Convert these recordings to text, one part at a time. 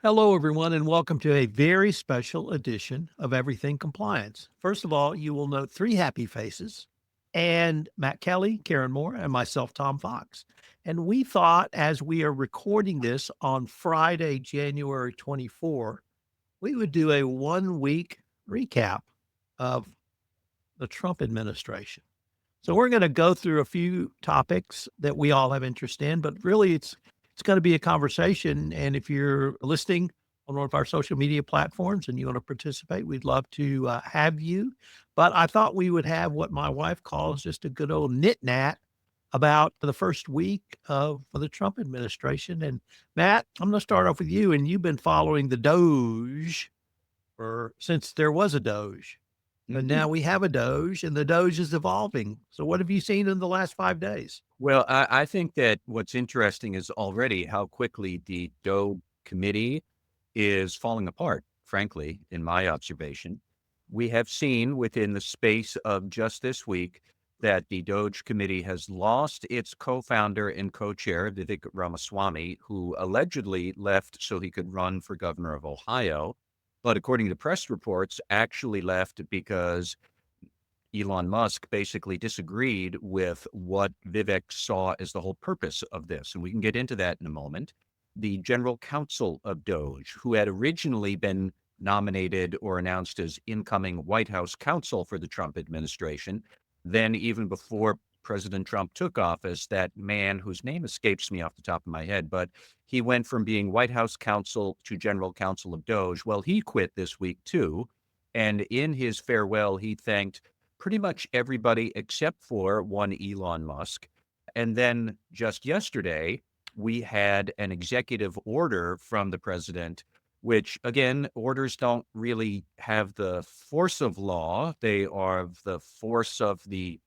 Hello, everyone, and welcome to a very special edition of Everything Compliance. First of all, you will note three happy faces and Matt Kelly, Karen Moore, and myself, Tom Fox. And we thought as we are recording this on Friday, January 24, we would do a 1 week recap of the Trump administration. So we're going to go through a few topics that we all have interest in, but really it's going to be a conversation. And if you're listening on one of our social media platforms and you want to participate, we'd love to have you. But I thought we would have what my wife calls just a good old nit nat about the first week of the Trump administration. And Matt, I'm going to start off with you. And you've been following the DOGE or since there was a DOGE. And Mhm. now we have a DOGE, and the DOGE is evolving. So what have you seen in the last 5 days? Well, I think that what's interesting is already how quickly the DOGE committee is falling apart, frankly, in my observation. We have seen within the space of just this week that the DOGE committee has lost its co-founder and co-chair, Vivek Ramaswamy, who allegedly left so he could run for governor of Ohio, but according to press reports, actually left because Elon Musk basically disagreed with what Vivek saw as the whole purpose of this. And we can get into that in a moment. The general counsel of DOGE, who had originally been nominated or announced as incoming White House counsel for the Trump administration, then even before President Trump took office, that man whose name escapes me off the top of my head, but he went from being White House counsel to general counsel of DOGE. Well, he quit this week too. And in his farewell, he thanked pretty much everybody except for one Elon Musk. And then just yesterday, we had an executive order from the president, which again, orders don't really have the force of law. They are the force of the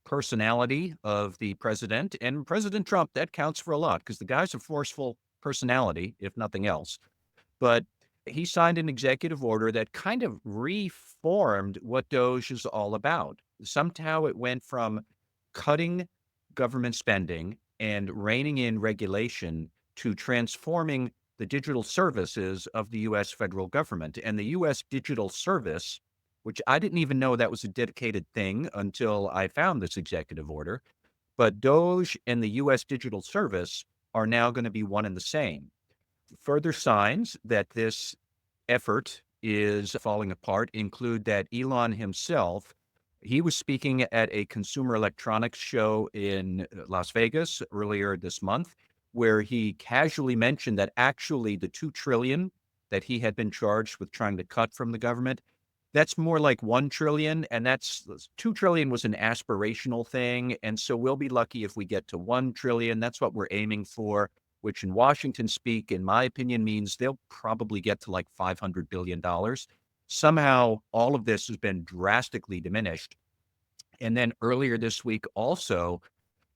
personality of the president. And President Trump, that counts for a lot because the guy's a forceful personality, if nothing else. But he signed an executive order that kind of reformed what DOGE is all about. Somehow it went from cutting government spending and reining in regulation to transforming the digital services of the US federal government. And the US Digital Service, which I didn't even know that was a dedicated thing until I found this executive order, but DOGE and the US Digital Service are now going to be one and the same. Further signs that this effort is falling apart include that Elon himself, he was speaking at a consumer electronics show in Las Vegas earlier this month, where he casually mentioned that actually the 2 trillion that he had been charged with trying to cut from the government, that's more like 1 trillion, and that's 2 trillion was an aspirational thing, and so we'll be lucky if we get to 1 trillion. That's what we're aiming for, which in Washington speak, in my opinion, means they'll probably get to like $500 billion. Somehow, all of this has been drastically diminished. And then earlier this week, also,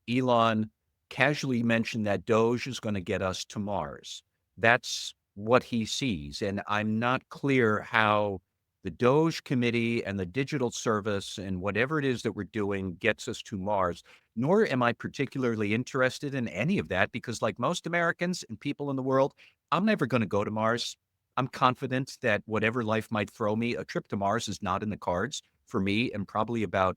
Elon casually mentioned that DOGE is going to get us to Mars. That's what he sees. And I'm not clear how the DOGE committee and the digital service and whatever it is that we're doing gets us to Mars, nor am I particularly interested in any of that because, like most Americans and people in the world, I'm never going to go to Mars. I'm confident that whatever life might throw me, a trip to Mars is not in the cards for me and probably about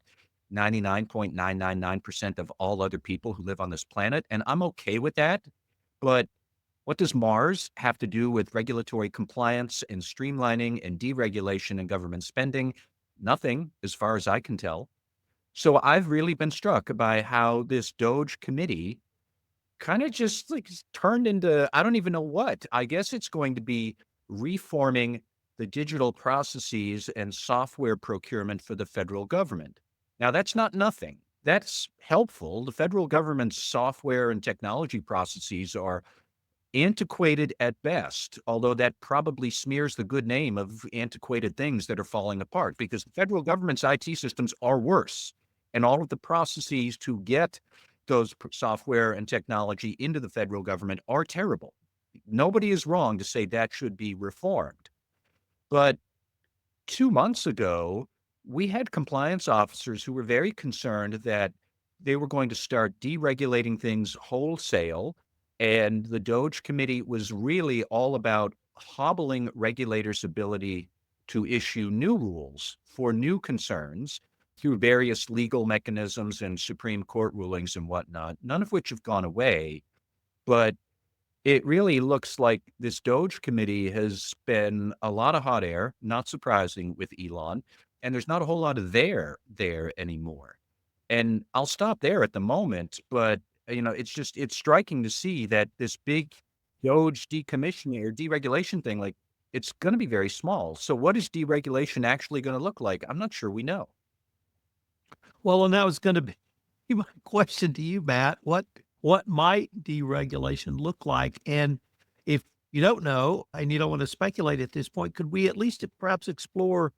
99.999% of all other people who live on this planet, and I'm okay with that. But what does Mars have to do with regulatory compliance and streamlining and deregulation and government spending? Nothing, as far as I can tell. So I've really been struck by how this DOGE committee kind of just like turned into I don't even know what. I guess it's going to be reforming the digital processes and software procurement for the federal government. Now, that's not nothing. That's helpful. The federal government's software and technology processes are antiquated at best, although that probably smears the good name of antiquated things that are falling apart because the federal government's IT systems are worse. And all of the processes to get those software and technology into the federal government are terrible. Nobody is wrong to say that should be reformed. But 2 months ago, we had compliance officers who were very concerned that they were going to start deregulating things wholesale. And the DOGE committee was really all about hobbling regulators' ability to issue new rules for new concerns through various legal mechanisms and Supreme Court rulings and whatnot, none of which have gone away. But it really looks like this DOGE committee has been a lot of hot air, not surprising with Elon, and there's not a whole lot of there anymore. And I'll stop there at the moment, but it's striking to see that this big DOGE decommissioning or deregulation thing, like it's going to be very small. So what is deregulation actually going to look like? I'm not sure we know. Well, and that was gonna be my question to you, Matt. What might deregulation look like? And if you don't know and you don't want to speculate at this point, could we at least perhaps explore,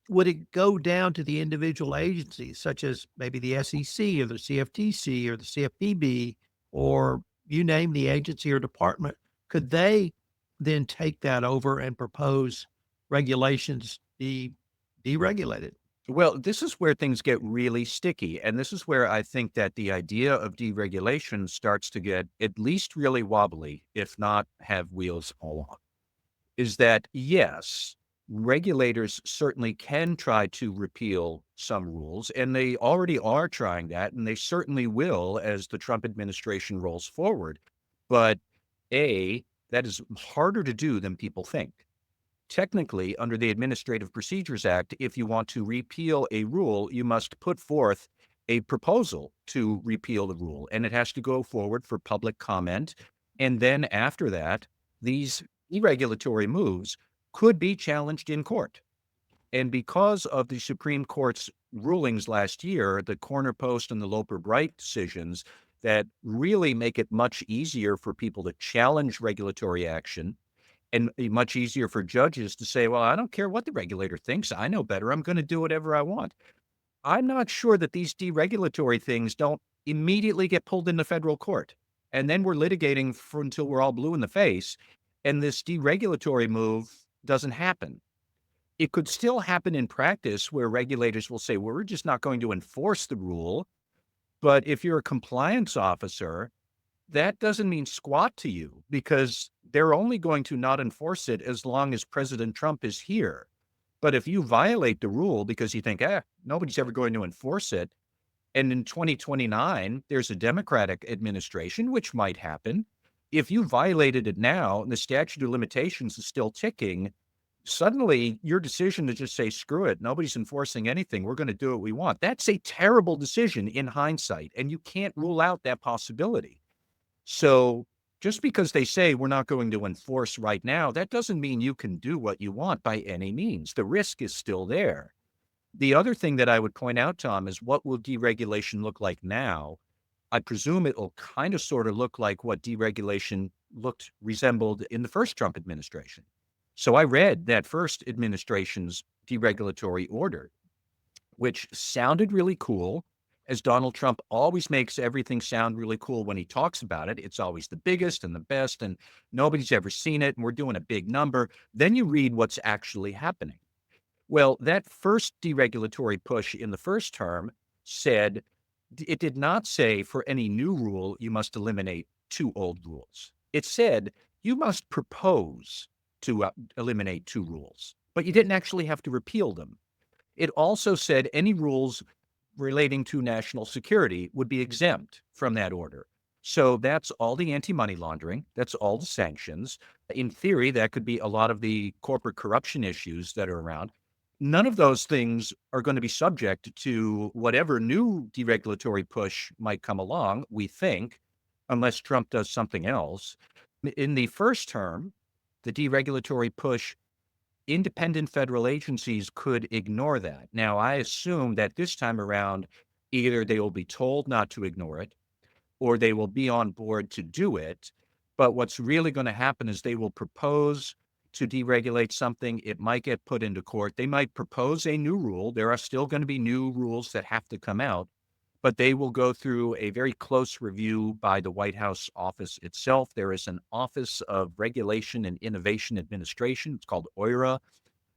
would it go down to the individual agencies such as maybe the SEC or the CFTC or the CFPB, or you name the agency or department? Could they then take that over and propose regulations be deregulated? Well, this is where things get really sticky. And this is where I think that the idea of deregulation starts to get at least really wobbly, if not have wheels fall off. Is that yes, regulators certainly can try to repeal some rules, and they already are trying that, and they certainly will as the Trump administration rolls forward. But A, that is harder to do than people think. Technically, under the Administrative Procedures Act, if you want to repeal a rule, you must put forth a proposal to repeal the rule, and it has to go forward for public comment. And then after that, these deregulatory moves could be challenged in court. And because of the Supreme Court's rulings last year, the Corner Post and the Loper Bright decisions that really make it much easier for people to challenge regulatory action and much easier for judges to say, well, I don't care what the regulator thinks. I know better. I'm going to do whatever I want. I'm not sure that these deregulatory things don't immediately get pulled into federal court. And then we're litigating until we're all blue in the face. And this deregulatory move doesn't happen. It could still happen in practice where regulators will say, well, we're just not going to enforce the rule. But if you're a compliance officer, that doesn't mean squat to you because they're only going to not enforce it as long as President Trump is here. But if you violate the rule because you think, nobody's ever going to enforce it, and in 2029, there's a Democratic administration, which might happen. If you violated it now and the statute of limitations is still ticking, suddenly your decision to just say, screw it, nobody's enforcing anything, we're going to do what we want. That's a terrible decision in hindsight, and you can't rule out that possibility. So just because they say we're not going to enforce right now, that doesn't mean you can do what you want by any means. The risk is still there. The other thing that I would point out, Tom, is what will deregulation look like now? I presume it will kind of sort of look like what deregulation resembled in the first Trump administration. So I read that first administration's deregulatory order, which sounded really cool, as Donald Trump always makes everything sound really cool when he talks about it. It's always the biggest and the best, and nobody's ever seen it, and we're doing a big number. Then you read what's actually happening. Well, that first deregulatory push in the first term said it did not say for any new rule, you must eliminate two old rules. It said you must propose to eliminate two rules, but you didn't actually have to repeal them. It also said any rules relating to national security would be exempt from that order. So that's all the anti-money laundering. That's all the sanctions. In theory, that could be a lot of the corporate corruption issues that are around. None of those things are going to be subject to whatever new deregulatory push might come along, we think, unless Trump does something else. In the first term, the deregulatory push, independent federal agencies could ignore that. Now, I assume that this time around, either they will be told not to ignore it or they will be on board to do it. But what's really going to happen is they will propose to deregulate something. It might get put into court. They might propose a new rule. There are still going to be new rules that have to come out, but they will go through a very close review by the White House office itself. There is an Office of Regulation and Innovation Administration. It's called OIRA,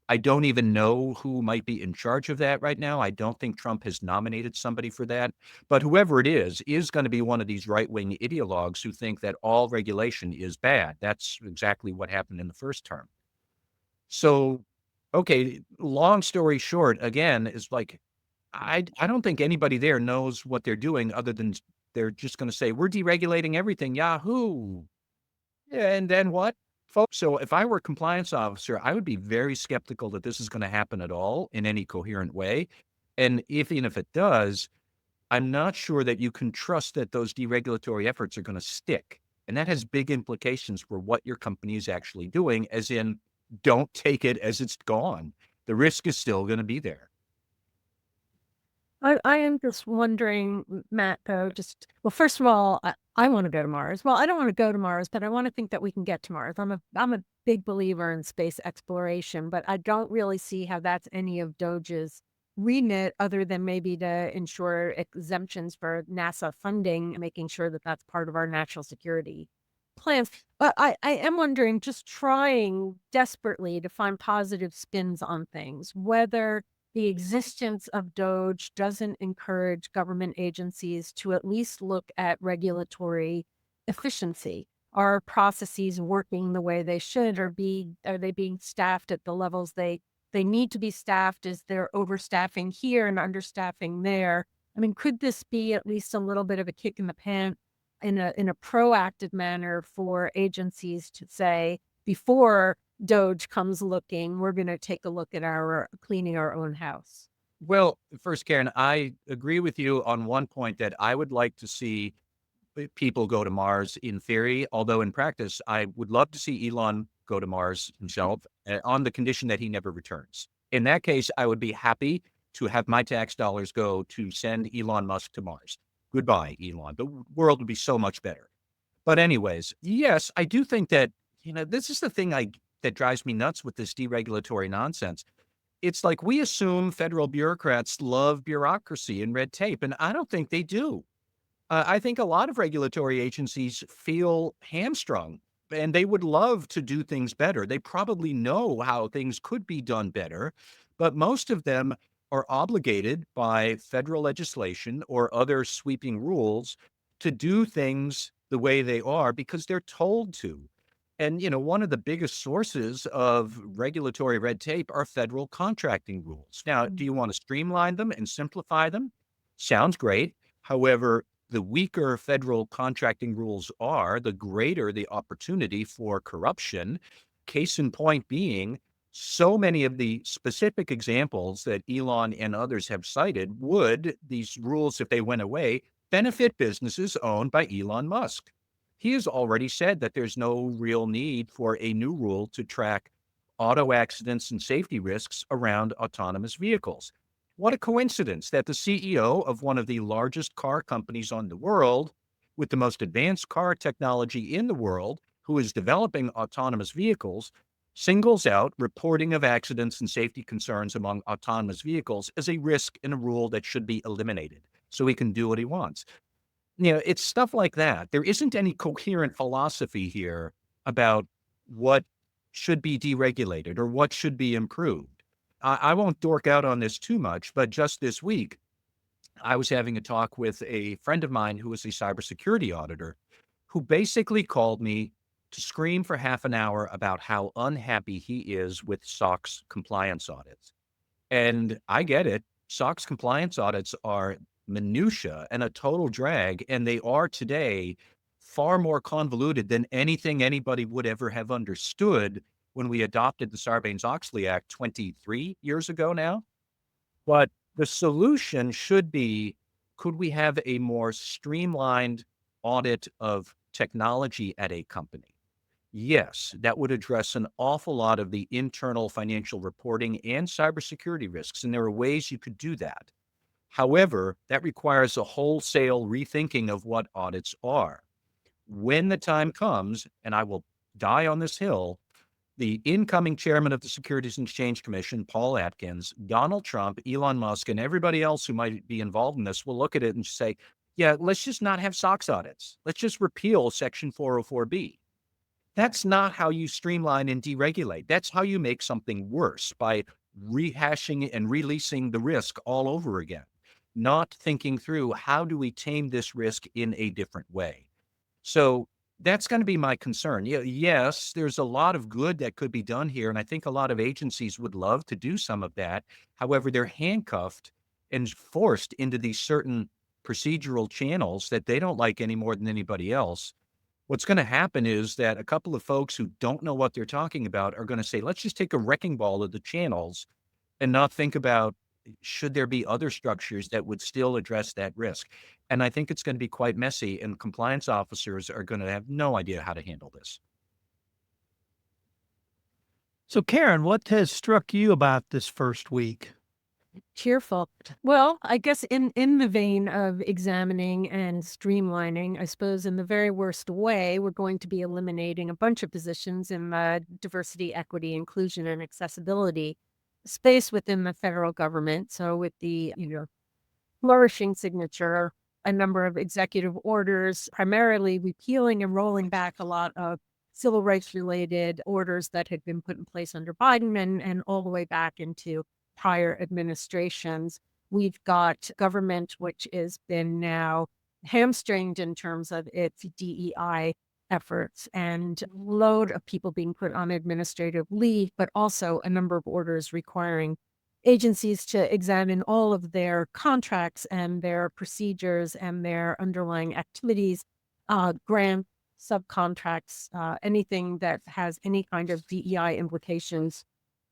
I don't even know who might be in charge of that right now. I don't think Trump has nominated somebody for that. But whoever it is going to be one of these right-wing ideologues who think that all regulation is bad. That's exactly what happened in the first term. So, okay, long story short, again, is like I don't think anybody there knows what they're doing other than they're just gonna say, "We're deregulating everything, yahoo!" Yeah, and then what, folks? So if I were a compliance officer, I would be very skeptical that this is gonna happen at all in any coherent way, and even if it does, I'm not sure that you can trust that those deregulatory efforts are gonna stick, and that has big implications for what your company is actually doing, as in, don't take it as it's gone. The risk is still gonna be there. I am just wondering, Matt, though, well, first of all, I want to go to Mars. Well, I don't want to go to Mars, but I want to think that we can get to Mars. I'm a big believer in space exploration, but I don't really see how that's any of DOGE's remit other than maybe to ensure exemptions for NASA funding, making sure that that's part of our national security plans. But I am wondering, just trying desperately to find positive spins on things, whether the existence of DOGE doesn't encourage government agencies to at least look at regulatory efficiency. Are processes working the way they should, or are they being staffed at the levels they need to be staffed? Is there overstaffing here and understaffing there? I mean, could this be at least a little bit of a kick in the pants in a proactive manner for agencies to say, before DOGE comes looking, we're gonna take a look at our cleaning our own house? Well, first, Karen, I agree with you on one point that I would like to see people go to Mars in theory, although in practice, I would love to see Elon go to Mars himself on the condition that he never returns. In that case, I would be happy to have my tax dollars go to send Elon Musk to Mars. Goodbye, Elon. The world would be so much better. But anyways, yes, I do think that, this is the thing that drives me nuts with this deregulatory nonsense. It's like we assume federal bureaucrats love bureaucracy and red tape, and I don't think they do. I think a lot of regulatory agencies feel hamstrung and they would love to do things better. They probably know how things could be done better, but most of them are obligated by federal legislation or other sweeping rules to do things the way they are because they're told to. And, one of the biggest sources of regulatory red tape are federal contracting rules. Now, do Mm. you want to streamline them and simplify them? Sounds great. However, the weaker federal contracting rules are, the greater the opportunity for corruption. Case in point being, so many of the specific examples that Elon and others have cited would, these rules, if they went away, benefit businesses owned by Elon Musk. He has already said that there's no real need for a new rule to track auto accidents and safety risks around autonomous vehicles. What a coincidence that the CEO of one of the largest car companies on the world, with the most advanced car technology in the world, who is developing autonomous vehicles, singles out reporting of accidents and safety concerns among autonomous vehicles as a risk in a rule that should be eliminated so he can do what he wants. It's stuff like that. There isn't any coherent philosophy here about what should be deregulated or what should be improved. I won't dork out on this too much, but just this week, I was having a talk with a friend of mine who is a cybersecurity auditor who basically called me to scream for half an hour about how unhappy he is with SOX compliance audits. And I get it. SOX compliance audits are minutia and a total drag, and they are today far more convoluted than anything anybody would ever have understood when we adopted the Sarbanes-Oxley Act 23 years ago now. But the solution should be, could we have a more streamlined audit of technology at a company? Yes, that would address an awful lot of the internal financial reporting and cybersecurity risks, and there are ways you could do that. However, that requires a wholesale rethinking of what audits are. When the time comes, and I will die on this hill, the incoming chairman of the Securities and Exchange Commission, Paul Atkins, Donald Trump, Elon Musk, and everybody else who might be involved in this will look at it and say, yeah, let's just not have SOX audits. Let's just repeal Section 404B. That's not how you streamline and deregulate. That's how you make something worse, by rehashing and releasing the risk all over again, not thinking through how do we tame this risk in a different way. So that's going to be my concern. Yeah, yes, there's a lot of good that could be done here. And I think a lot of agencies would love to do some of that. However, they're handcuffed and forced into these certain procedural channels that they don't like any more than anybody else. What's going to happen is that a couple of folks who don't know what they're talking about are going to say, let's just take a wrecking ball of the channels and not think about, should there be other structures that would still address that risk? And I think it's going to be quite messy, and compliance officers are going to have no idea how to handle this. So, Karen, what has struck you about this first week? Cheerful. Well, I guess in the vein of examining and streamlining, I suppose in the very worst way, we're going to be eliminating a bunch of positions in the diversity, equity, inclusion, and accessibility space within the federal government. So with the, flourishing signature, a number of executive orders, primarily repealing and rolling back a lot of civil rights related orders that had been put in place under Biden and all the way back into prior administrations. We've got government, which has been now hamstringed in terms of its DEI efforts, and a load of people being put on administrative leave, but also a number of orders requiring agencies to examine all of their contracts and their procedures and their underlying activities, grant subcontracts, anything that has any kind of DEI implications,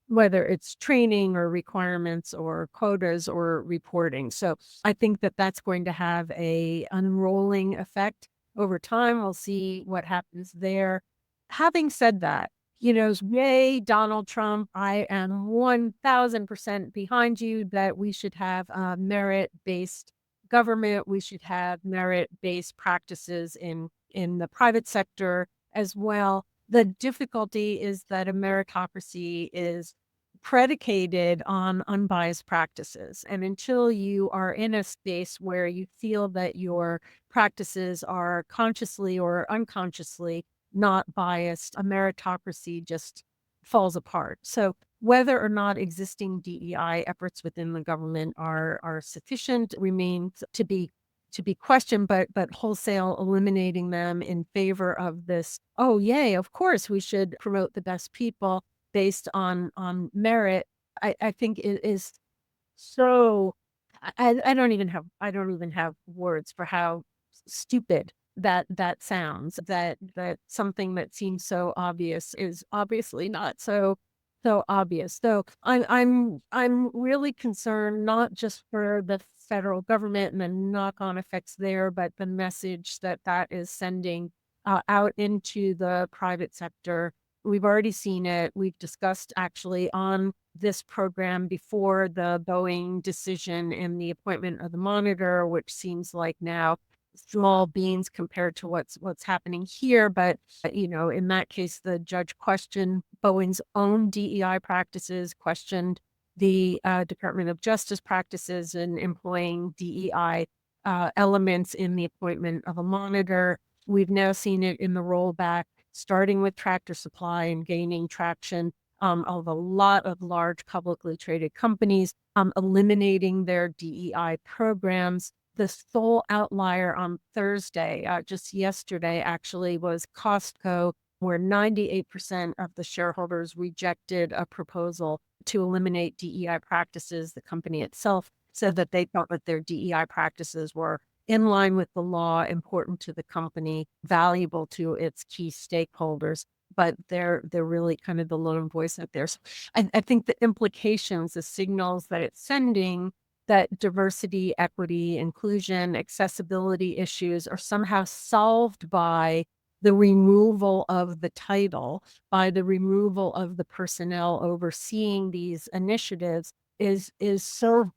whether it's training or requirements or quotas or reporting. So I think that that's going to have a unrolling effect over time. We'll see what happens there. Having said that, yay, Donald Trump, I am 1000% behind you that we should have merit-based government. We should have merit-based practices in the private sector as well. The difficulty is that a meritocracy is predicated on unbiased practices. And until you are in a space where you feel that your practices are consciously or unconsciously not biased, a meritocracy just falls apart. So whether or not existing DEI efforts within the government are sufficient remains to be questioned, but wholesale eliminating them in favor of this, oh yay, of course we should promote the best people based on merit, I think it is so I don't even have words for how stupid that sounds, that something that seems so obvious is obviously not so obvious. So I'm really concerned, not just for the federal government and the knock-on effects there, but the message that is sending out into the private sector. We've already seen it. We've discussed actually on this program before the Boeing decision and the appointment of the monitor, which seems like now small beans compared to what's happening here. But, in that case, the judge questioned Boeing's own DEI practices, questioned the Department of Justice practices in employing DEI elements in the appointment of a monitor. We've now seen it in the rollback, starting with Tractor Supply and gaining traction of a lot of large publicly traded companies eliminating their DEI programs. The sole outlier on Thursday, just yesterday actually, was Costco, where 98% of the shareholders rejected a proposal to eliminate DEI practices. The company itself said that they felt that their DEI practices were in line with the law, important to the company, valuable to its key stakeholders, but they're really kind of the lone voice out there. So I think the implications, the signals that it's sending, that diversity, equity, inclusion, accessibility issues are somehow solved by the removal of the title, by the removal of the personnel overseeing these initiatives, is so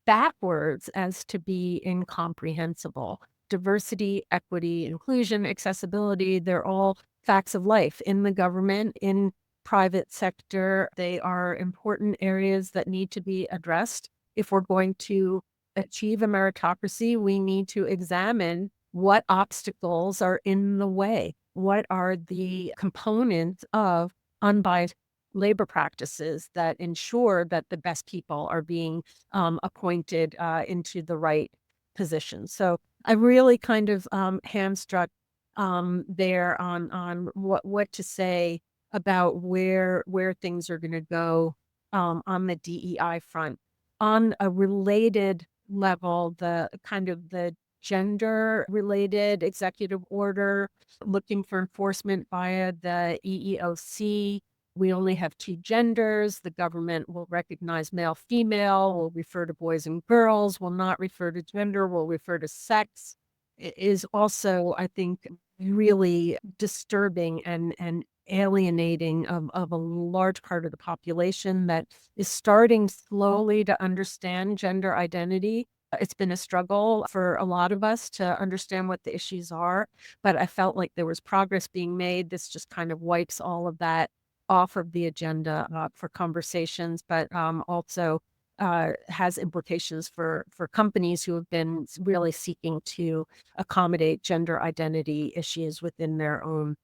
backwards as to be incomprehensible. Diversity, equity, inclusion, accessibility, they're all facts of life in the government, in private sector. They are important areas that need to be addressed. If we're going to achieve a meritocracy, we need to examine what obstacles are in the way. what are the components of unbiased labor practices that ensure that the best people are being appointed into the right positions. So I really kind of hamstruck there on what to say about where things are going to go on the DEI front. On a related level, the kind of the gender related executive order looking for enforcement via the EEOC. We only have two genders. The government will recognize male, female, will refer to boys and girls, will not refer to gender, will refer to sex. It is also, I think, really disturbing and alienating of a large part of the population that is starting slowly to understand gender identity. It's been a struggle for a lot of us to understand what the issues are, but I felt like there was progress being made. This just kind of wipes all of that off of the agenda for conversations, but also has implications for companies who have been really seeking to accommodate gender identity issues within their own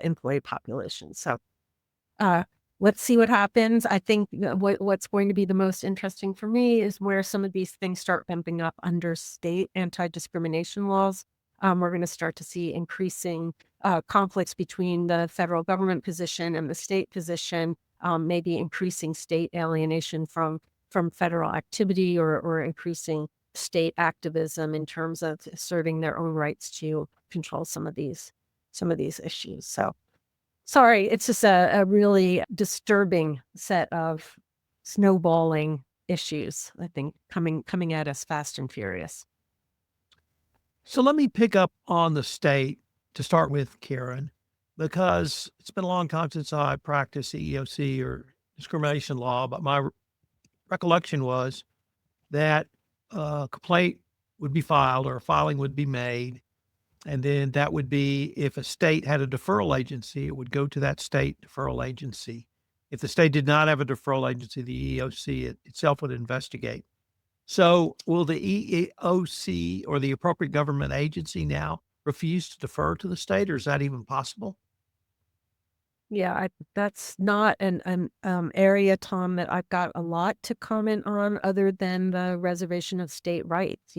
employee population. So let's see what happens. I think what's going to be the most interesting for me is where some of these things start bumping up under state anti-discrimination laws. We're going to start to see increasing conflicts between the federal government position and the state position, maybe increasing state alienation from federal activity or increasing state activism in terms of asserting their own rights to control some of these issues. So sorry, it's just a really disturbing set of snowballing issues, I think, coming at us fast and furious. So let me pick up on the state to start with, Karen, because it's been a long time since I practiced EEOC or discrimination law, but my recollection was that a complaint would be filed or a filing would be made. And then that would be if a state had a deferral agency, it would go to that state deferral agency. If the state did not have a deferral agency, the EEOC itself would investigate. So will the EEOC or the appropriate government agency now refuse to defer to the state, or is that even possible? Yeah, that's not an area, Tom, that I've got a lot to comment on other than the reservation of state rights,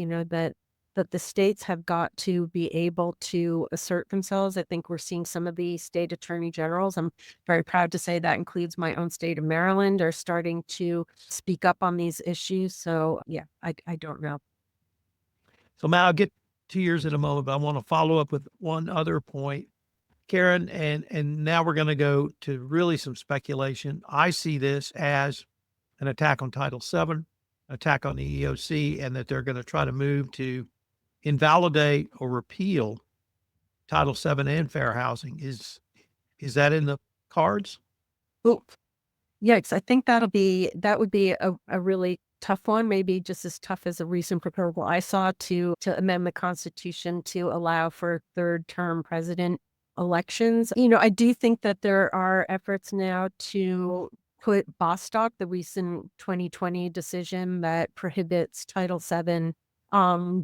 that the states have got to be able to assert themselves. I think we're seeing some of the state attorney generals. I'm very proud to say that includes my own state of Maryland, are starting to speak up on these issues. So yeah, I don't know. So Matt, I'll get to yours in a moment, but I want to follow up with one other point, Karen, and now we're going to go to really some speculation. I see this as an attack on Title VII, attack on the EEOC, and that they're going to try to move to invalidate or repeal Title VII and fair housing. Is that in the cards? Ooh, yikes. I think that would be a really tough one, maybe just as tough as a recent proposal I saw to amend the Constitution to allow for third term president elections. I do think that there are efforts now to put Bostock, the recent 2020 decision that prohibits Title VII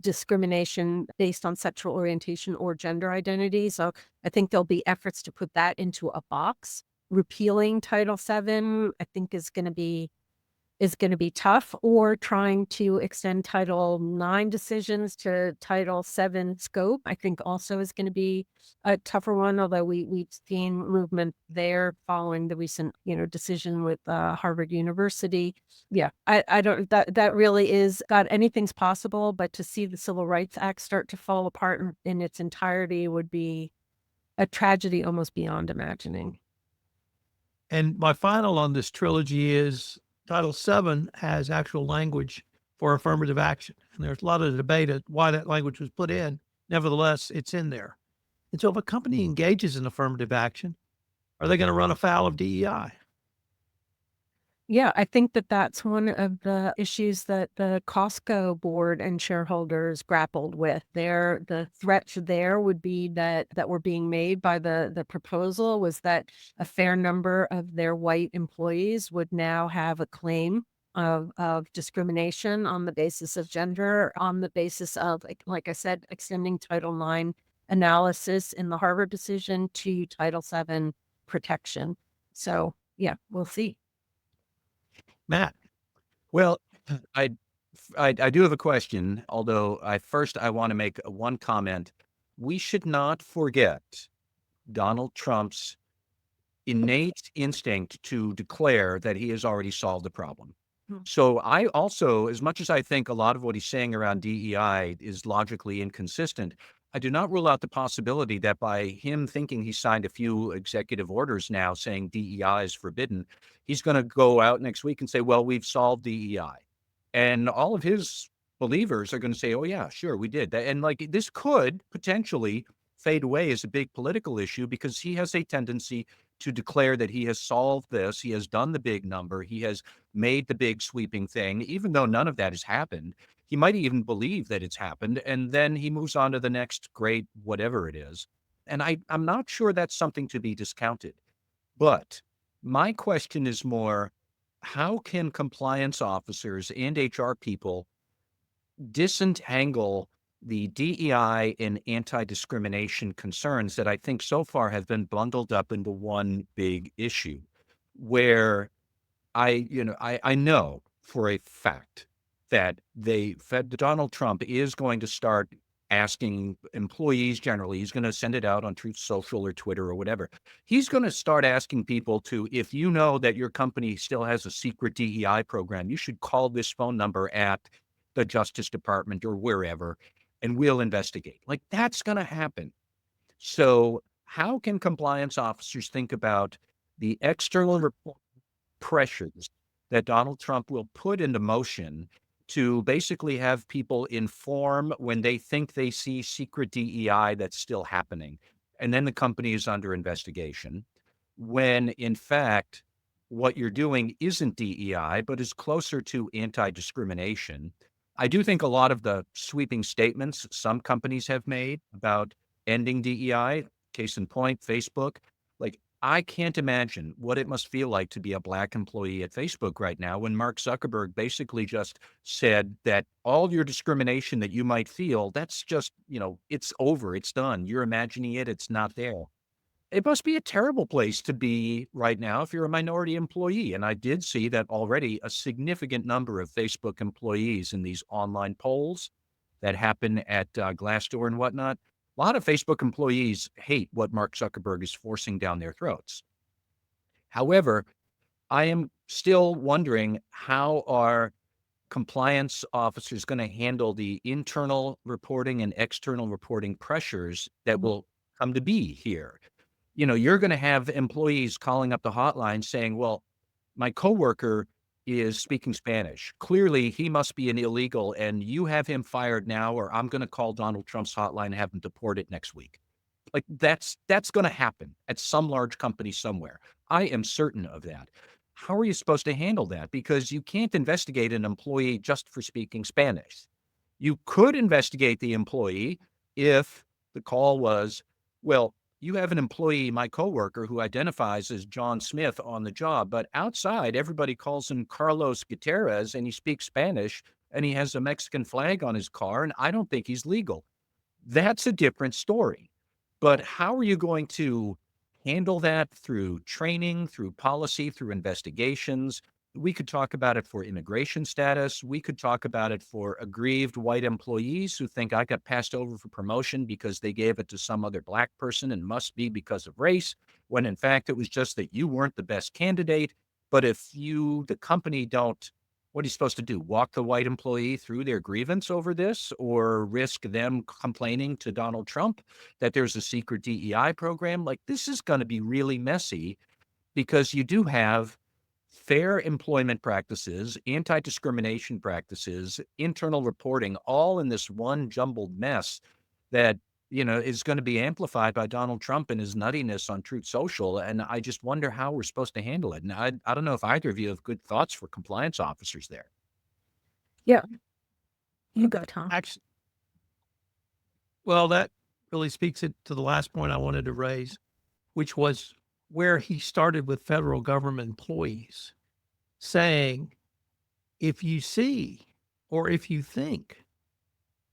discrimination based on sexual orientation or gender identity. So I think there'll be efforts to put that into a box. Repealing Title VII, I think is going to be tough, or trying to extend Title IX decisions to Title VII scope, I think also is going to be a tougher one, although we've seen movement there following the recent, decision with Harvard University. Yeah, I don't, that really is, God, anything's possible, but to see the Civil Rights Act start to fall apart in its entirety would be a tragedy almost beyond imagining. And my final on this trilogy is Title VII has actual language for affirmative action. And there's a lot of debate at why that language was put in. Nevertheless, it's in there. And so if a company engages in affirmative action, are they going to run afoul of DEI? Yeah, I think that that's one of the issues that the Costco board and shareholders grappled with. The threat there would be that were being made by the proposal was that a fair number of their white employees would now have a claim of discrimination on the basis of gender, on the basis of, like I said, extending Title IX analysis in the Harvard decision to Title VII protection. So yeah, we'll see. Matt, Well, I, I do have a question, although I want to make one comment. We should not forget Donald Trump's innate instinct to declare that he has already solved the problem. Hmm. So I also, as much as I think a lot of what he's saying around DEI is logically inconsistent, I do not rule out the possibility that by him thinking he signed a few executive orders now saying DEI is forbidden, he's going to go out next week and say, well, we've solved DEI. And all of his believers are going to say, oh, yeah, sure, we did that. And like this could potentially fade away as a big political issue because he has a tendency to declare that he has solved this. He has done the big number. He has made the big sweeping thing, even though none of that has happened. He might even believe that it's happened. And then he moves on to the next great whatever it is. And I'm not sure that's something to be discounted. But my question is more, how can compliance officers and HR people disentangle the DEI and anti-discrimination concerns that I think so far have been bundled up into one big issue where I know for a fact that Donald Trump is going to start asking employees generally, he's going to send it out on Truth Social or Twitter or whatever. He's going to start asking people to, if you know that your company still has a secret DEI program, you should call this phone number at the Justice Department or wherever, and we'll investigate. Like that's going to happen. So how can compliance officers think about the external pressures that Donald Trump will put into motion to basically have people inform when they think they see secret DEI that's still happening, and then the company is under investigation, when in fact what you're doing isn't DEI, but is closer to anti-discrimination. I do think a lot of the sweeping statements some companies have made about ending DEI, case in point, Facebook, like I can't imagine what it must feel like to be a Black employee at Facebook right now when Mark Zuckerberg basically just said that all your discrimination that you might feel, that's just, it's over, it's done. You're imagining it, it's not there. It must be a terrible place to be right now if you're a minority employee. And I did see that already a significant number of Facebook employees in these online polls that happen at Glassdoor and whatnot. A lot of Facebook employees hate what Mark Zuckerberg is forcing down their throats. However, I am still wondering how are compliance officers going to handle the internal reporting and external reporting pressures that will come to be here. You're going to have employees calling up the hotline saying, well, my coworker is speaking Spanish. Clearly, he must be an illegal, and you have him fired now, or I'm going to call Donald Trump's hotline and have him deported next week. Like that's going to happen at some large company somewhere. I am certain of that. How are you supposed to handle that? Because you can't investigate an employee just for speaking Spanish. You could investigate the employee if the call was, well, you have an employee, my coworker, who identifies as John Smith on the job, but outside everybody calls him Carlos Gutierrez and he speaks Spanish and he has a Mexican flag on his car and I don't think he's legal. That's a different story. But how are you going to handle that through training, through policy, through investigations? We could talk about it for immigration status. We could talk about it for aggrieved white employees who think I got passed over for promotion because they gave it to some other Black person and must be because of race, when in fact it was just that you weren't the best candidate. But if the company don't, what are you supposed to do? Walk the white employee through their grievance over this or risk them complaining to Donald Trump that there's a secret DEI program? Like this is going to be really messy because you do have fair employment practices, anti-discrimination practices, internal reporting, all in this one jumbled mess that, is going to be amplified by Donald Trump and his nuttiness on Truth Social. And I just wonder how we're supposed to handle it. And I don't know if either of you have good thoughts for compliance officers there. Yeah. You go, Tom. actually, well, that really speaks it to the last point I wanted to raise, which was where he started with federal government employees saying, if you see or if you think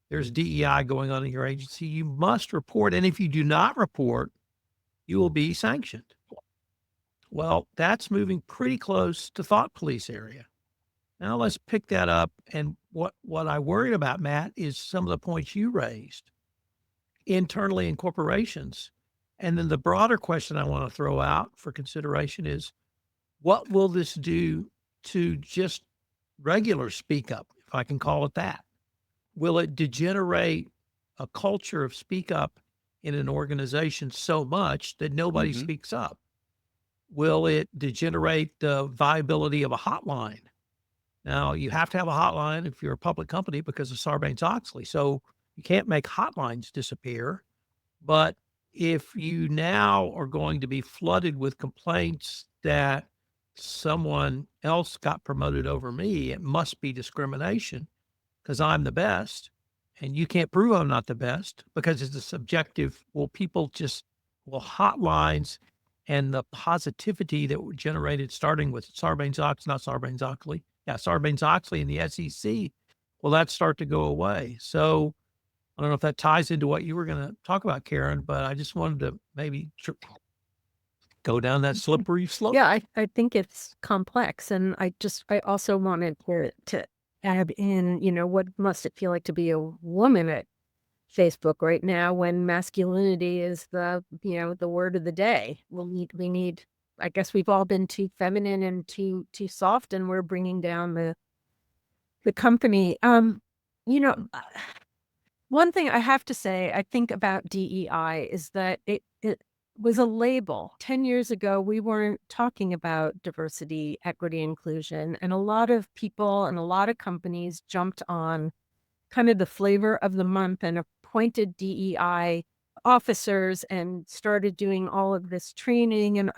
there's DEI going on in your agency, you must report. And if you do not report, you will be sanctioned. Well, that's moving pretty close to thought police area. Now let's pick that up. And what I worried about, Matt, is some of the points you raised internally in corporations. And then the broader question I want to throw out for consideration is, what will this do to just regular speak up, if I can call it that? Will it degenerate a culture of speak up in an organization so much that nobody Mhm. speaks up? Will it degenerate the viability of a hotline? Now, you have to have a hotline if you're a public company because of Sarbanes-Oxley. So you can't make hotlines disappear. But if you now are going to be flooded with complaints that someone else got promoted over me, it must be discrimination because I'm the best. And you can't prove I'm not the best because it's a subjective. Well, people just, well, hotlines and the positivity that were generated starting with Sarbanes-Oxley, not Sarbanes-Oxley. Yeah, Sarbanes-Oxley and the SEC. Will that start to go away? So I don't know if that ties into what you were going to talk about, Karen, but I just wanted to maybe go down that slippery slope. Yeah, I think it's complex. And I also wanted to add in, what must it feel like to be a woman at Facebook right now when masculinity is the word of the day. We need, I guess we've all been too feminine and too soft, and we're bringing down the company. One thing I have to say, I think about DEI is that it was a label. 10 years ago, we weren't talking about diversity, equity, inclusion, and a lot of people and a lot of companies jumped on kind of the flavor of the month and appointed DEI officers and started doing all of this training. And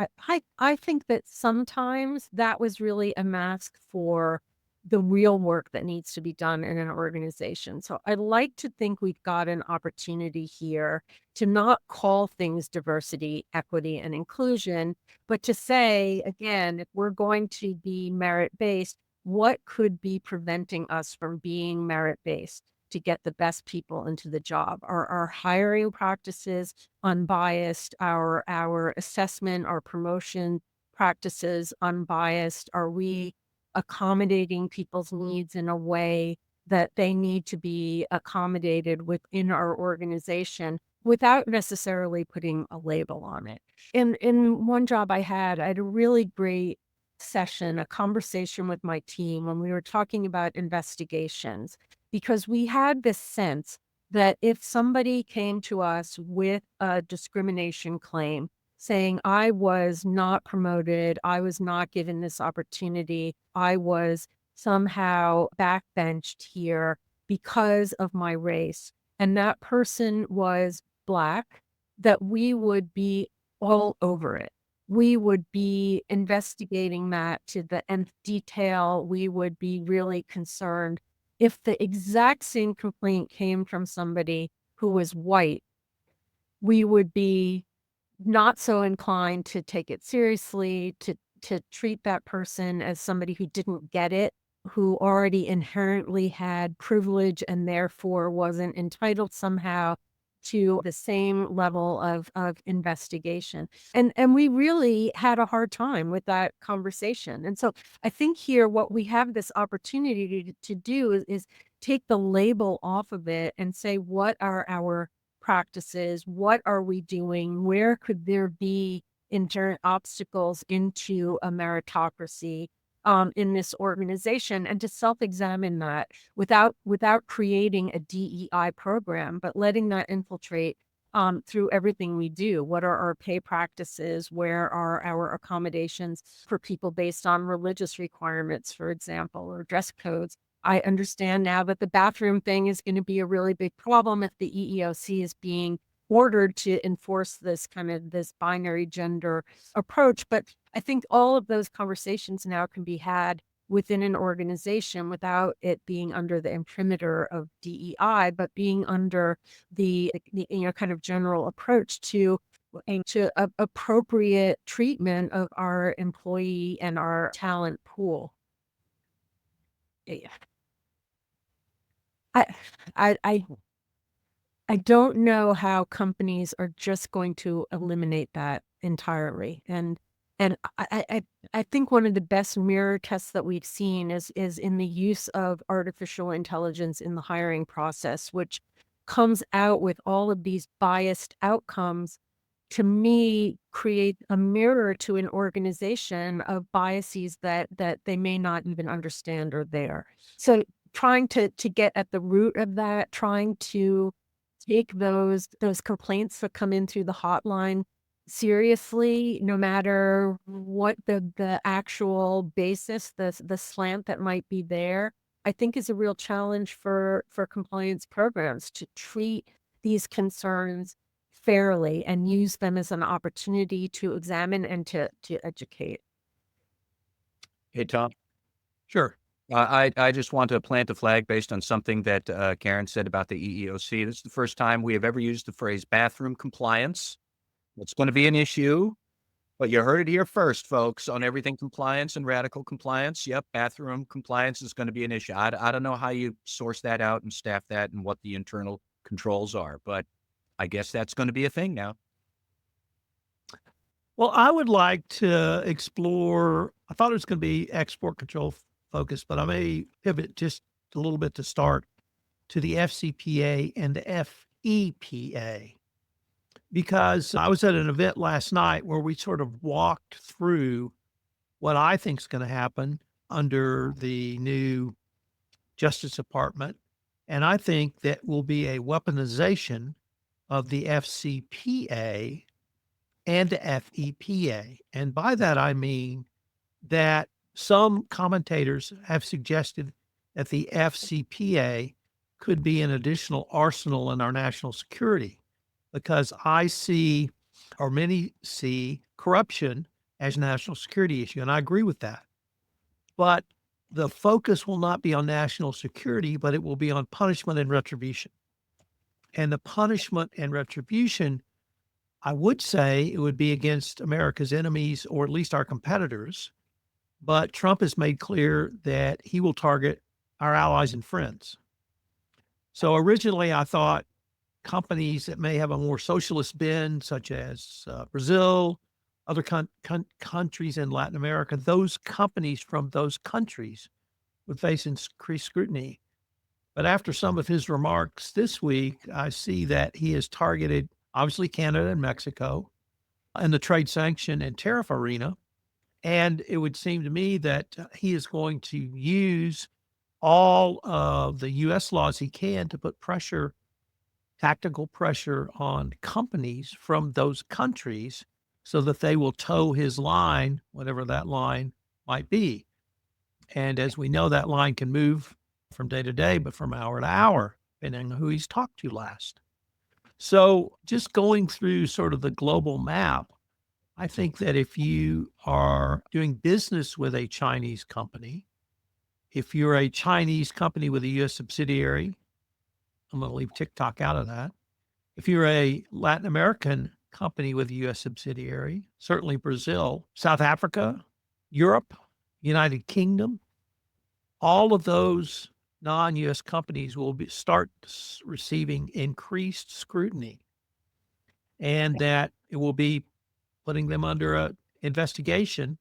I think that sometimes that was really a mask for the real work that needs to be done in an organization. So I like to think we've got an opportunity here to not call things diversity, equity, and inclusion, but to say, again, if we're going to be merit-based, what could be preventing us from being merit-based to get the best people into the job? Are our hiring practices unbiased? Our assessment, our promotion practices unbiased? Are we accommodating people's needs in a way that they need to be accommodated within our organization without necessarily putting a label on it? In one job I had a really great session, a conversation with my team when we were talking about investigations, because we had this sense that if somebody came to us with a discrimination claim saying, I was not promoted, I was not given this opportunity, I was somehow backbenched here because of my race, and that person was Black, that we would be all over it. We would be investigating that to the nth detail. We would be really concerned. If the exact same complaint came from somebody who was white, we would be not so inclined to take it seriously, to treat that person as somebody who didn't get it, who already inherently had privilege and therefore wasn't entitled somehow to the same level of investigation. And we really had a hard time with that conversation. And so I think here what we have this opportunity to do is take the label off of it and say, what are our practices? What are we doing? Where could there be inherent obstacles into a meritocracy in this organization, and to self-examine that without creating a DEI program, but letting that infiltrate through everything we do. What are our pay practices? Where are our accommodations for people based on religious requirements, for example, or dress codes? I understand now that the bathroom thing is going to be a really big problem if the EEOC is being ordered to enforce this binary gender approach. But I think all of those conversations now can be had within an organization without it being under the imprimatur of DEI, but being under the kind of general approach to appropriate treatment of our employee and our talent pool. Yeah. I, I I don't know how companies are just going to eliminate that entirely. And I think one of the best mirror tests that we've seen is in the use of artificial intelligence in the hiring process, which comes out with all of these biased outcomes. To me, create a mirror to an organization of biases that they may not even understand are there. So trying to get at the root of that, trying to take those complaints that come in through the hotline seriously, no matter what the actual basis, the slant that might be there, I think is a real challenge for compliance programs to treat these concerns fairly and use them as an opportunity to examine and to educate. Hey, Tom. Sure. I just want to plant a flag based on something that Karen said about the EEOC. This is the first time we have ever used the phrase bathroom compliance. It's going to be an issue, but you heard it here first, folks, on everything compliance and radical compliance. Yep, bathroom compliance is going to be an issue. I don't know how you source that out and staff that and what the internal controls are, but I guess that's going to be a thing now. Well, I would like to explore. I thought it was going to be export control focused, but I may pivot just a little bit to start to the FCPA and the FEPA, because I was at an event last night where we sort of walked through what I think is going to happen under the new Justice Department. And I think that will be a weaponization of the FCPA and the FEPA. And by that, I mean that some commentators have suggested that the FCPA could be an additional arsenal in our national security, because I see, or many see, corruption as a national security issue. And I agree with that. But the focus will not be on national security, but it will be on punishment and retribution. And the punishment and retribution, I would say it would be against America's enemies, or at least our competitors. But Trump has made clear that he will target our allies and friends. So originally I thought companies that may have a more socialist bend, such as Brazil, other countries in Latin America, those companies from those countries would face increased scrutiny. But after some of his remarks this week, I see that he has targeted, obviously, Canada and Mexico in the trade sanction and tariff arena. And it would seem to me that he is going to use all of the U.S. laws he can to put pressure, tactical pressure on companies from those countries so that they will toe his line, whatever that line might be. And as we know, that line can move from day to day, but from hour to hour, depending on who he's talked to last. So just going through sort of the global map, I think that if you are doing business with a Chinese company, if you're a Chinese company with a U.S. subsidiary, I'm going to leave TikTok out of that. If you're a Latin American company with a U.S. subsidiary, certainly Brazil, South Africa, Europe, United Kingdom, all of those non-U.S. companies will start receiving increased scrutiny, and that it will be putting them under an investigation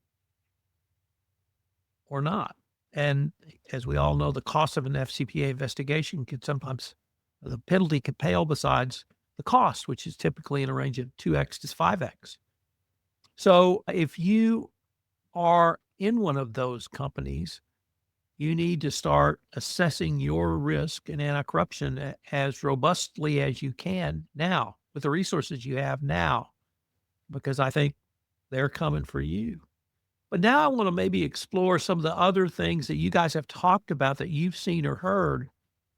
or not. And as we all know, the cost of an FCPA investigation can sometimes, the penalty can pale besides the cost, which is typically in a range of 2x to 5x. So if you are in one of those companies, you need to start assessing your risk in anti-corruption as robustly as you can now with the resources you have now, because I think they're coming for you. But now I want to maybe explore some of the other things that you guys have talked about that you've seen or heard.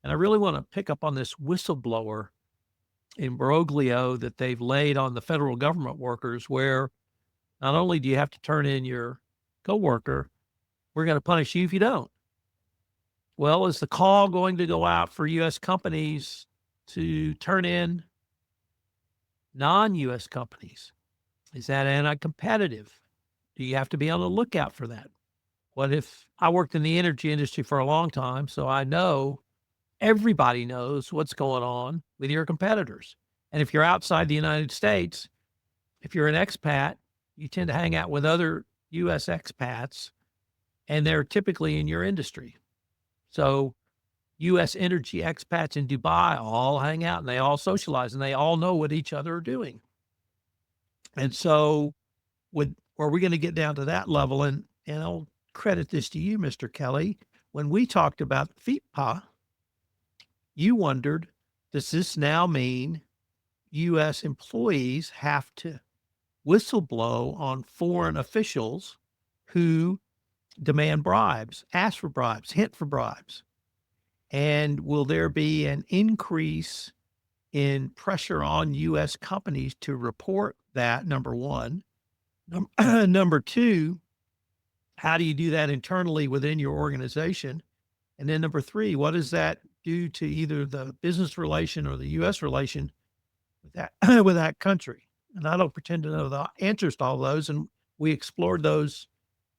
And I really want to pick up on this whistleblower in Broglio that they've laid on the federal government workers, where not only do you have to turn in your coworker, we're going to punish you if you don't. Well, is the call going to go out for U.S. companies to turn in non-U.S. companies? Is that anti-competitive? Do you have to be on the lookout for that? What if I worked in the energy industry for a long time, so I know Everybody knows what's going on with your competitors. And if you're outside the United States, if you're an expat, you tend to hang out with other US expats, and they're typically in your industry. So US energy expats in Dubai all hang out and they all socialize and they all know what each other are doing. And so are we going to get down to that level? And I'll credit this to you, Mr. Kelly. When we talked about FIPA, you wondered, does this now mean US employees have to whistleblow on foreign officials who demand bribes, ask for bribes, hint for bribes? And will there be an increase in pressure on US companies to report that, number one? Number two, how do you do that internally within your organization? And then number three, what does that do to either the business relation or the US relation with that with that country? And I don't pretend to know the answers to all those. And we explored those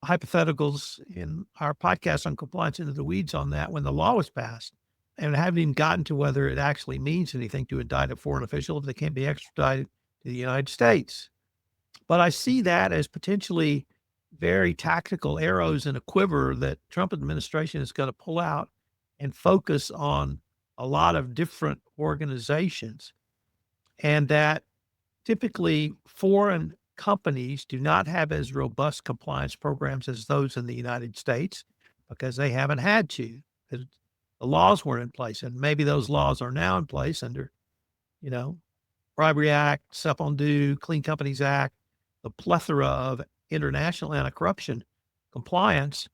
hypotheticals in our podcast on compliance into the weeds on that when the law was passed. And haven't even gotten to whether it actually means anything to indict a foreign official if they can't be extradited to the United States. But I see that as potentially very tactical arrows in a quiver that Trump administration is going to pull out and focus on a lot of different organizations. And that typically foreign companies do not have as robust compliance programs as those in the United States because they haven't had to. Because the laws weren't in place. And maybe those laws are now in place under, Bribery Act, Step-on-Due, Clean Companies Act, the plethora of international anti-corruption compliance,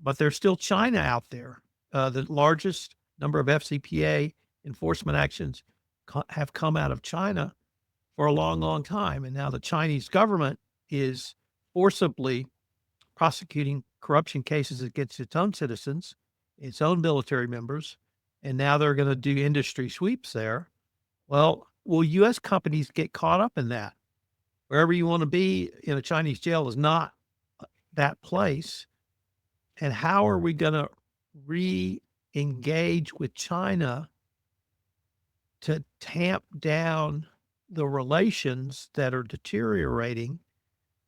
but there's still China out there. The largest number of FCPA enforcement actions have come out of China for a long, long time. And now the Chinese government is forcibly prosecuting corruption cases against its own citizens, its own military members, and now they're going to do industry sweeps there. Well, will U.S. companies get caught up in that? Wherever you want to be in a Chinese jail is not that place. And how are we going to re-engage with China to tamp down the relations that are deteriorating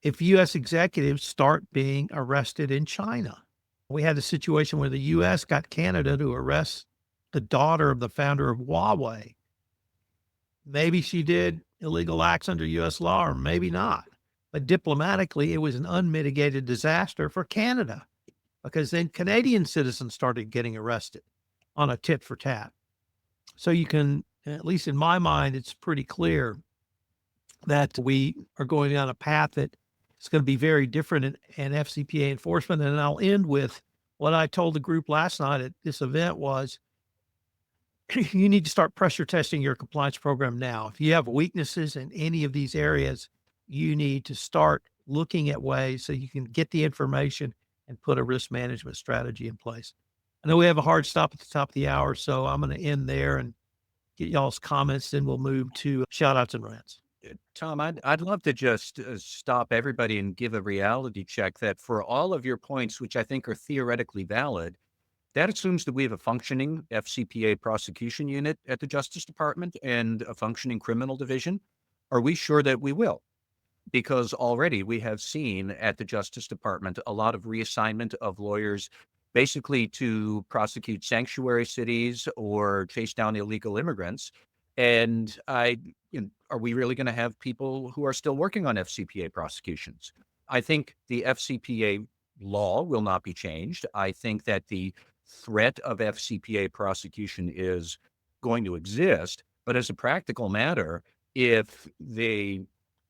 if U.S. executives start being arrested in China? We had a situation where the U.S. got Canada to arrest the daughter of the founder of Huawei. Maybe she did illegal acts under U.S. law, or maybe not. But diplomatically, it was an unmitigated disaster for Canada because then Canadian citizens started getting arrested on a tit for tat. So you can, at least in my mind, it's pretty clear that we are going down a path that is going to be very different in FCPA enforcement. And I'll end with what I told the group last night at this event was, you need to start pressure testing your compliance program now. If you have weaknesses in any of these areas, you need to start looking at ways so you can get the information and put a risk management strategy in place. I know we have a hard stop at the top of the hour, so I'm going to end there and get y'all's comments, then we'll move to shout outs and rants. Tom, I'd love to just stop everybody and give a reality check that for all of your points, which I think are theoretically valid, that assumes that we have a functioning FCPA prosecution unit at the Justice Department and a functioning criminal division. Are we sure that we will? Because already we have seen at the Justice Department a lot of reassignment of lawyers basically to prosecute sanctuary cities or chase down illegal immigrants. And are we really going to have people who are still working on FCPA prosecutions? I think the FCPA law will not be changed. I think that the threat of FCPA prosecution is going to exist. But as a practical matter, if they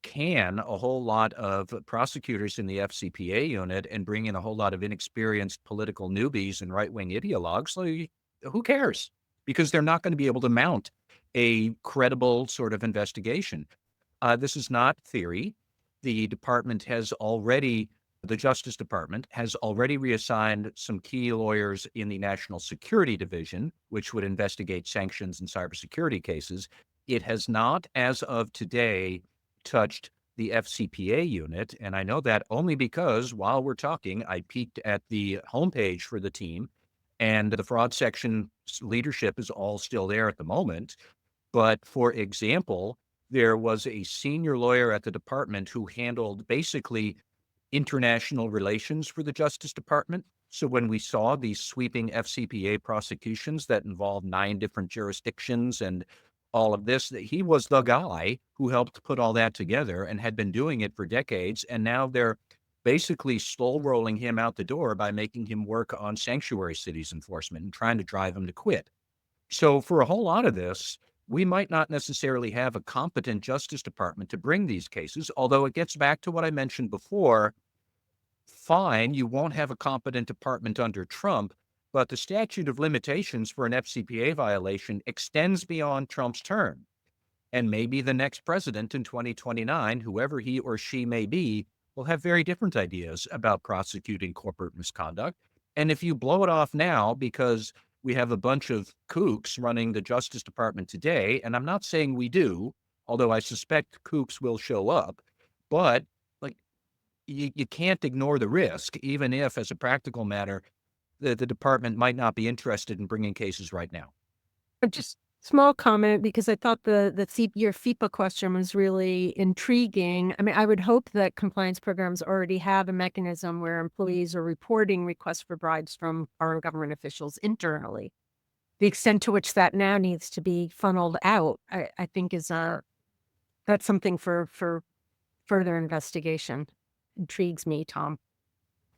can a whole lot of prosecutors in the FCPA unit and bring in a whole lot of inexperienced political newbies and right-wing ideologues, like, who cares? Because they're not going to be able to mount a credible sort of investigation. This is not theory. The Justice Department has already reassigned some key lawyers in the National Security Division, which would investigate sanctions and cybersecurity cases. It has not, as of today, touched the FCPA unit. And I know that only because while we're talking, I peeked at the homepage for the team, And the fraud section leadership is all still there at the moment. But for example, there was a senior lawyer at the department who handled basically international relations for the Justice Department. So when we saw these sweeping FCPA prosecutions that involved 9 different jurisdictions and all of this, that he was the guy who helped put all that together and had been doing it for decades. And now they're basically slow rolling him out the door by making him work on sanctuary cities enforcement and trying to drive him to quit. So for a whole lot of this, we might not necessarily have a competent Justice Department to bring these cases, although it gets back to what I mentioned before. Fine, you won't have a competent department under Trump, but the statute of limitations for an FCPA violation extends beyond Trump's term. And maybe the next president in 2029, whoever he or she may be, will have very different ideas about prosecuting corporate misconduct. And if you blow it off now because we have a bunch of kooks running the Justice Department today, and I'm not saying we do, although I suspect kooks will show up, but like you can't ignore the risk, even if, as a practical matter, the department might not be interested in bringing cases right now. Just small comment, because I thought your FIPA question was really intriguing. I mean, I would hope that compliance programs already have a mechanism where employees are reporting requests for bribes from foreign government officials internally. The extent to which that now needs to be funneled out, I think that's something for further investigation. Intrigues me, Tom.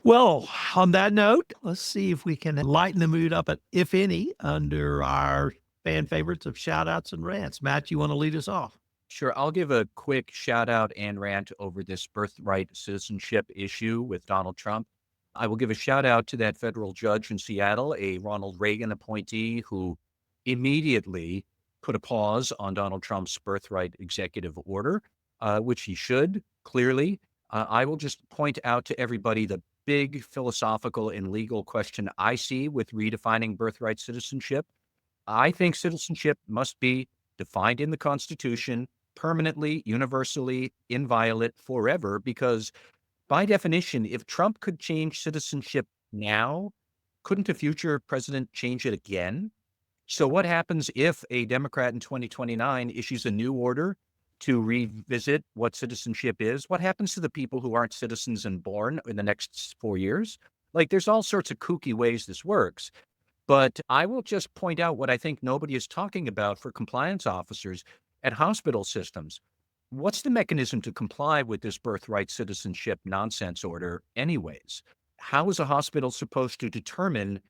Well, on that note, let's see if we can lighten the mood up, if any, under our fan favorites of shout outs and rants. Matt, you want to lead us off? Sure. I'll give a quick shout out and rant over this birthright citizenship issue with Donald Trump. I will give a shout out to that federal judge in Seattle, a Ronald Reagan appointee who immediately put a pause on Donald Trump's birthright executive order, which he should, clearly. I will just point out to everybody the big philosophical and legal question I see with redefining birthright citizenship. I think citizenship must be defined in the Constitution permanently, universally, inviolate, forever, because by definition, if Trump could change citizenship now, couldn't a future president change it again? So what happens if a Democrat in 2029 issues a new order to revisit what citizenship is? What happens to the people who aren't citizens and born in the next 4 years? Like, there's all sorts of kooky ways this works. But I will just point out what I think nobody is talking about for compliance officers at hospital systems. What's the mechanism to comply with this birthright citizenship nonsense order anyways? How is a hospital supposed to determine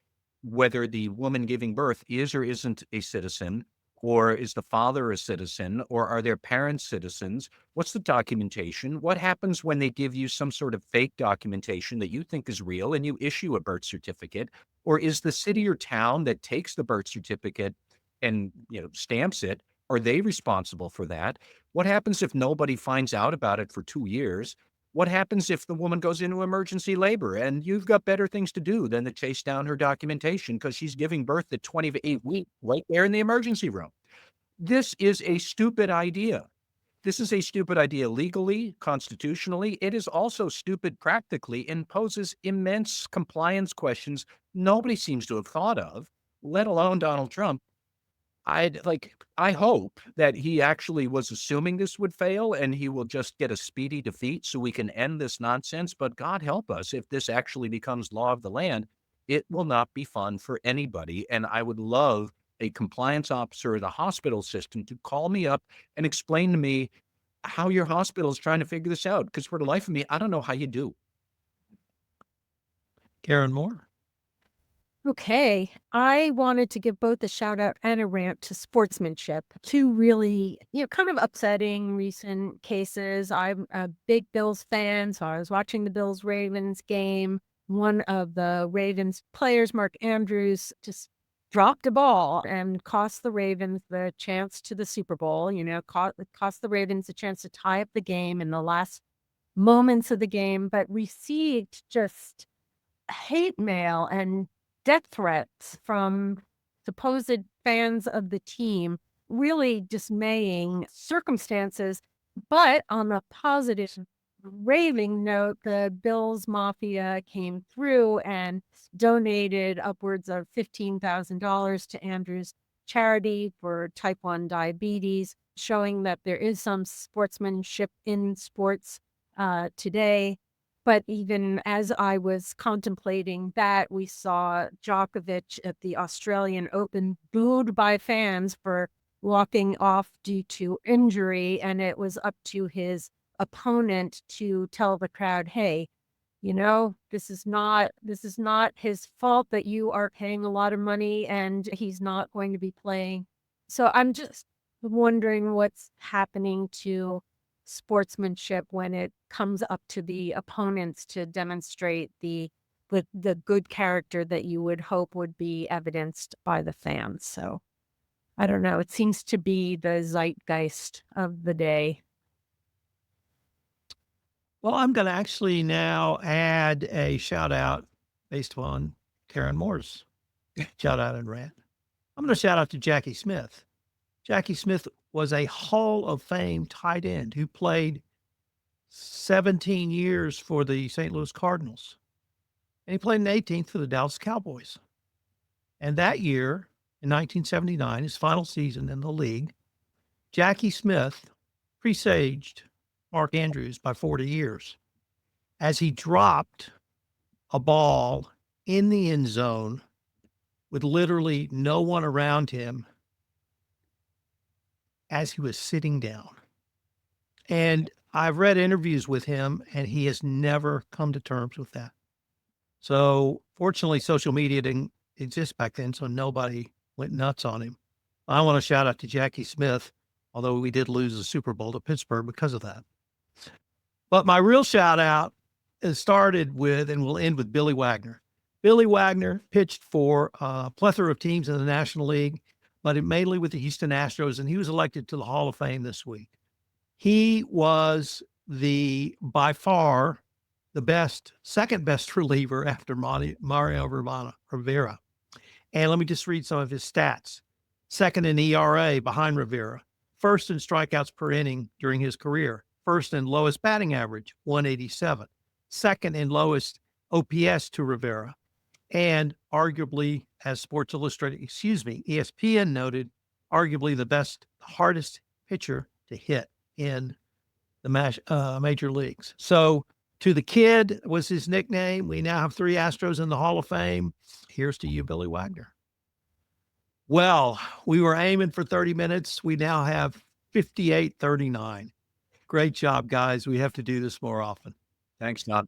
whether the woman giving birth is or isn't a citizen, or is the father a citizen, or are their parents citizens? What's the documentation? What happens when they give you some sort of fake documentation that you think is real and you issue a birth certificate? Or is the city or town that takes the birth certificate and stamps it, are they responsible for that? What happens if nobody finds out about it for 2 years? What happens if the woman goes into emergency labor and you've got better things to do than to chase down her documentation because she's giving birth at 28 weeks right there in the emergency room? This is a stupid idea. This is a stupid idea legally, constitutionally. It is also stupid practically and poses immense compliance questions nobody seems to have thought of, let alone Donald Trump. I hope that he actually was assuming this would fail and he will just get a speedy defeat so we can end this nonsense. But God help us, if this actually becomes law of the land, it will not be fun for anybody. And I would love a compliance officer of the hospital system to call me up and explain to me how your hospital is trying to figure this out. Because for the life of me, I don't know how you do. Karen Moore. Okay. I wanted to give both a shout out and a rant to sportsmanship. Two really, kind of upsetting recent cases. I'm a big Bills fan, so I was watching the Bills Ravens game. One of the Ravens players, Mark Andrews, just dropped a ball and cost the Ravens the chance to the Super Bowl, cost the Ravens a chance to tie up the game in the last moments of the game, but received just hate mail and death threats from supposed fans of the team. Really dismaying circumstances. But on the positive raving note, the Bills Mafia came through and donated upwards of $15,000 to Andrew's charity for type 1 diabetes, showing that there is some sportsmanship in sports today. But even as I was contemplating that, we saw Djokovic at the Australian Open booed by fans for walking off due to injury, and it was up to his opponent to tell the crowd, hey, this is not his fault that you are paying a lot of money and he's not going to be playing. So I'm just wondering what's happening to sportsmanship when it comes up to the opponents to demonstrate the good character that you would hope would be evidenced by the fans. So I don't know. It seems to be the zeitgeist of the day. Well, I'm going to actually now add a shout out based on Karen Moore's shout out and rant. I'm going to shout out to Jackie Smith. Jackie Smith was a Hall of Fame tight end who played 17 years for the St. Louis Cardinals. And he played in 18th for the Dallas Cowboys. And that year, in 1979, his final season in the league, Jackie Smith presaged Mark Andrews by 40 years as he dropped a ball in the end zone with literally no one around him as he was sitting down. And I've read interviews with him, and he has never come to terms with that. So fortunately, social media didn't exist back then, so nobody went nuts on him. I want to shout out to Jackie Smith, although we did lose the Super Bowl to Pittsburgh because of that. But my real shout out is started with and will end with Billy Wagner. Billy Wagner pitched for a plethora of teams in the National League, but mainly with the Houston Astros, and he was elected to the Hall of Fame this week. He was by far the second best reliever after Mario Rivera. And let me just read some of his stats. Second in ERA behind Rivera. First in strikeouts per inning during his career. First in lowest batting average, 187. Second in lowest OPS to Rivera. And arguably, as ESPN noted, arguably the hardest pitcher to hit in the major leagues. So to the kid was his nickname. We now have 3 Astros in the Hall of Fame. Here's to you, Billy Wagner. Well, we were aiming for 30 minutes. We now have 58:39. Great job, guys. We have to do this more often. Thanks, Not.